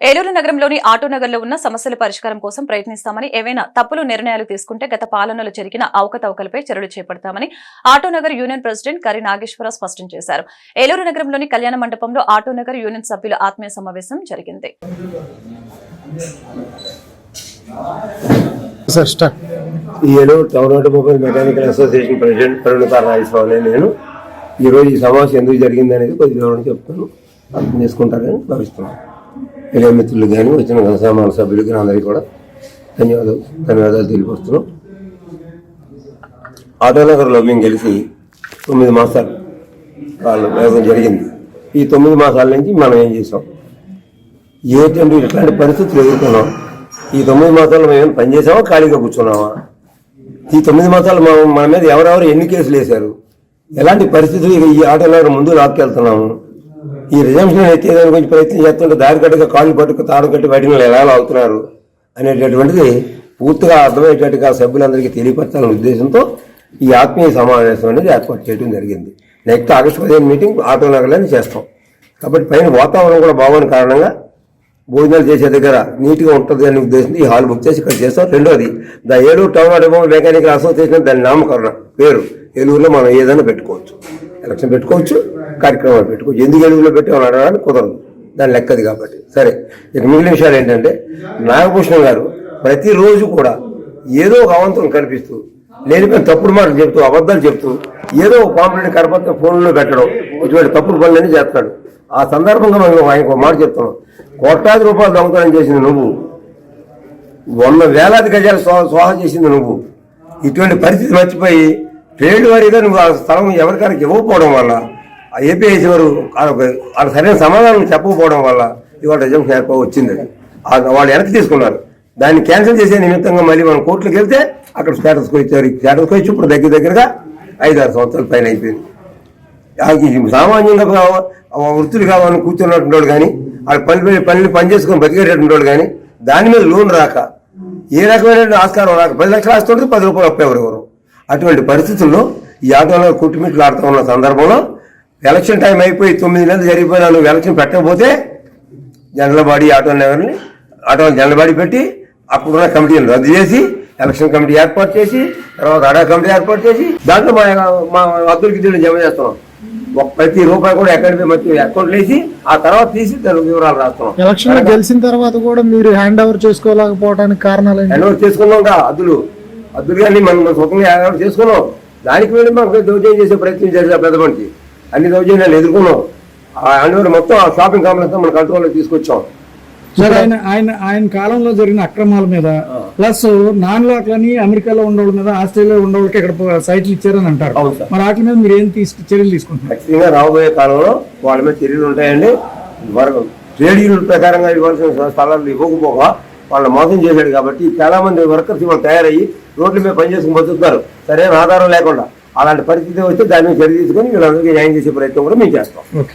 ఏలూరు నగరంలోని ఆటోనగర్లో ఉన్న సమస్యల పరిష్కారం కోసం ప్రయత్నిస్తామని, ఏవైనా తప్పులు నిర్ణయాలు తీసుకుంటే గత పాలనలో జరిగిన అవకతవకలపై చర్యలు చేపడతామని ఆటోనగర్ యూనియన్ ప్రెసిడెంట్ కరి నాగేశ్వరరావు స్పష్టం చేశారు. ఏలూరు నగరంలోని కళ్యాణ మండపంలో ఆటోనగర్ యూనియన్ సభ్యుల ఆత్మీయ సమావేశం జరిగింది. Eluru town automobile mechanical association president Karunakar Nageswara Rao నేను ఈరోజు ఈ సమావేశం ఎందుకు జరిగింది అనేది కొద్ది వివరణ చెప్తాను, అర్థం చేసుకుంటారని భావిస్తున్నాను. మీడియా మిత్రులు కానీ వచ్చిన ఘనసామాన సభ్యులు కానీ అందరికీ కూడా ధన్యవాదాలు తెలియపరుస్తున్నాం. ఆటోనగర్లో మేము గెలిచి 9 మాసాలు ప్రయోగం జరిగింది. ఈ 9 మాసాల నుంచి మనం ఏం చేసాం, ఏంటంటే ఇట్లాంటి పరిస్థితులు ఎదుర్కొన్నాం. ఈ 9 మాసాలు మేము పనిచేసామా, ఖాళీగా కూర్చున్నామా? ఈ 9 మాసాలు మన మీద ఎవరెవరు ఎన్ని కేసులు వేశారు, ఎలాంటి పరిస్థితులు ఈ ఆటోనగర్ ముందు లాక్కెళ్తున్నాము, ఈ రిజంప్షన్ ఎత్తేదానికి కొంచెం ప్రయత్నం చేస్తుంటే దారి కట్టుగా కాళ్ళు పట్టుకు తాడు కట్టి బయటకు ఎలా అవుతున్నారు అనేటటువంటిది పూర్తిగా అర్థమయ్యేటట్టుగా సభ్యులందరికీ తెలియపరచాలనే ఉద్దేశంతో ఈ ఆత్మీయ సమావేశం అనేది ఏర్పాటు చేయడం జరిగింది. నెక్స్ట్ ఆగస్టు 15 మీటింగ్ ఆటోనగర్లోనే చేస్తాం. కాబట్టి పైన వాతావరణం కూడా బాగున్న కారణంగా భోజనాలు చేసే దగ్గర నీట్గా ఉంటుంది అనే ఉద్దేశంతో ఈ హాల్ బుక్ చేసి ఇక్కడ చేస్తాం. రెండోది Eluru town automobile mechanical association దాని నామకరణ పేరు ఏలూరులో మనం ఏదైనా పెట్టుకోవచ్చు, ఎలక్షన్ పెట్టుకోవచ్చు, కార్యక్రమాలు పెట్టుకోవచ్చు. ఎందుకు ఏలూరులో పెట్టామని అడగడానికి కుదరదు, దాని లెక్కది కాబట్టి. సరే, ఇక మిగిలిన విషయాలు ఏంటంటే నాగభూషణం గారు ప్రతిరోజు కూడా ఏదో ఒక అవంతరం కల్పిస్తూ లేనిపోయిన తప్పుడు మాటలు చెప్తూ అబద్ధాలు చెప్తూ ఏదో ఒక పాంప్లెట్ కరపత్రం ఫోన్లో పెట్టడం ఇటువంటి తప్పుడు పనులన్నీ చేస్తాడు. ఆ సందర్భంగా మనం ఆయనకు మాట చెప్తున్నాం, కోట్లాది రూపాయలు దొంగతనం చేసింది నువ్వు, 100 వేలాది గజాలు స్వాహా చేసింది నువ్వు. ఇటువంటి పరిస్థితి మర్చిపోయి ట్రేడ్ వారీగా నువ్వు ఆ స్థలం ఎవరికైనా ఇవ్వకపోవడం వల్ల ఏపీఐసీ వారు వాళ్ళ సరైన సమాధానం చెప్పకపోవడం వల్ల ఇవాళ రిజంప్షన్ వచ్చింది. వాళ్ళు వెనక్కి తీసుకున్నారు. దాన్ని క్యాన్సిల్ చేసే నిమిత్తంగా మళ్ళీ మనం కోర్టులకు వెళ్తే అక్కడ స్టేటస్కి వచ్చారు. స్టేటస్కి వచ్చి ఇప్పుడు దగ్గరగా 5-6 సంవత్సరాల పైన అయిపోయింది. సామాన్యంగా వృత్తులు కావాలని కూర్చున్నటువంటి వాళ్ళు కానీ పనులు పనిచేసుకొని బతికేటటువంటి వాళ్ళు కానీ దాని మీద లోన్ రాక ఏ రకమైన ఆస్కారం రాక 10 లక్షలు ఆస్తుంటే 10 రూపాయలు అప్పేవారు. అటువంటి పరిస్థితుల్లో ఈ ఆటోలో కుట్టుమిట్లు ఆడుతూ ఉన్న సందర్భంలో ఎలక్షన్ టైం అయిపోయి 9 నెలలు జరిగిపోయినా నువ్వు ఎలక్షన్ పెట్టకపోతే general body auto general body పెట్టి అప్పుడున్న కమిటీని రద్దు చేసి ఎలక్షన్ కమిటీ ఏర్పాటు చేసి తర్వాత అడా కమిటీ ఏర్పాటు చేసి దాంట్లో మా అద్దరికి జమ చేస్తున్నాం. ప్రతి రూపాయి కూడా అకౌంట్లు వేసి ఆ తర్వాత తీసి దాని వివరాలు రాస్తున్నాం. ఎలక్షన్ గెలిచిన తర్వాత కూడా మీరు హ్యాండ్ ఓవర్ చేసుకోలేకపోవడానికి కారణాలు హ్యాండ్ ఓవర్ చేసుకున్నాం. అద్దులు కానీ మనం స్వతంగా హ్యాండ్ ఓవర్ చేసుకున్నాం. దానికి వెళ్ళి మాకు దౌర్జన్యం చేసే ప్రయత్నం చేశారు. పెద్ద మనిషి అన్ని దౌర్జన్యాలు ఎదుర్కొన్నాం. ఆ హ్యాండ్ ఓవర్ మొత్తం ఆ షాపింగ్ కాంప్లెక్స్ మన కంట్రోల్లో తీసుకొచ్చాం. ఆయన కాలంలో జరిగిన అక్రమాల మీద ప్లస్ నాన్ లాక్లని అమెరికాలో ఉండేవాళ్ళ మీద ఆస్ట్రేలియాలో ఉండేవాళ్ళకి ఇక్కడ సైట్లు ఇచ్చారని అంటారు. మరి వాటి మీద మీరు ఏం చర్యలు తీసుకుంటున్నారు? ఖచ్చితంగా రాబోయే కాలంలో వాళ్ళ మీద చర్యలు ఉంటాయండి. ట్రేడ్ యూనియన్ ప్రకారంగా ఇవ్వాల్సిన స్థలాలు ఇవ్వకపోగా వాళ్ళని మోసం చేశాడు. కాబట్టి చాలా మంది వర్కర్స్ వాళ్ళు తయారయ్యి రోడ్ల మీద పనిచేసుకుని బతుకుతారు సరైన ఆధారం లేకుండా. అలాంటి పరిస్థితి వస్తే దాని మీద చర్య తీసుకొని వీళ్ళందరికీ న్యాయం చేసే ప్రయత్నం కూడా మేము చేస్తాం. ఓకే.